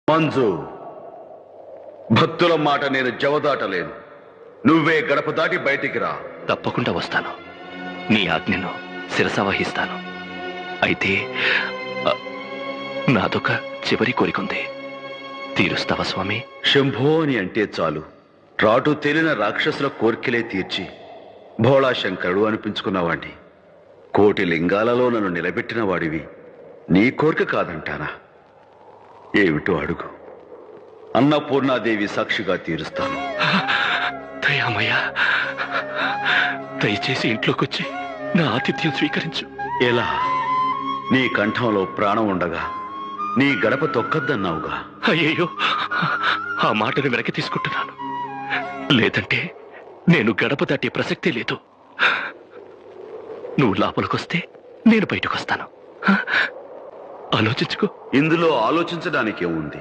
మంజు, భక్తుల మాట నేను జవదాటలేను. నువ్వే గడప దాటి బయటికి రా. తప్పకుండా వస్తాను. నీ ఆజ్ఞను శిరసావహిస్తాను. అయితే నాదొక చివరి కోరికుంది. తీరుస్తావా స్వామి? శంభో అని అంటే చాలు రాటు తేలిన రాక్షసుల కోర్కెలే తీర్చి భోళాశంకరుడు అనిపించుకున్నవాణ్ణి. కోటి లింగాలలో నన్ను నిలబెట్టిన వాడివి. నీ కోరిక కాదంటానా? ఏమిటో అడుగు. అన్నపూర్ణాదేవి సాక్షిగా తీరుస్తాను. దయామయ్య, దయచేసి ఇంట్లోకొచ్చి నా ఆతిథ్యం స్వీకరించు. ఎలా? నీ కంఠంలో ప్రాణం ఉండగా నీ గడప తొక్కద్దన్నావుగా. అయ్యయ్యో, ఆ మాటను వెనక్కి తీసుకుంటున్నాను. లేదంటే నేను గడప దాటే ప్రసక్తే లేదు. నువ్వు లోపలికొస్తే నేను బయటకొస్తాను. ఆలోచించుకో. ఇందులో ఆలోచించడానికేముంది?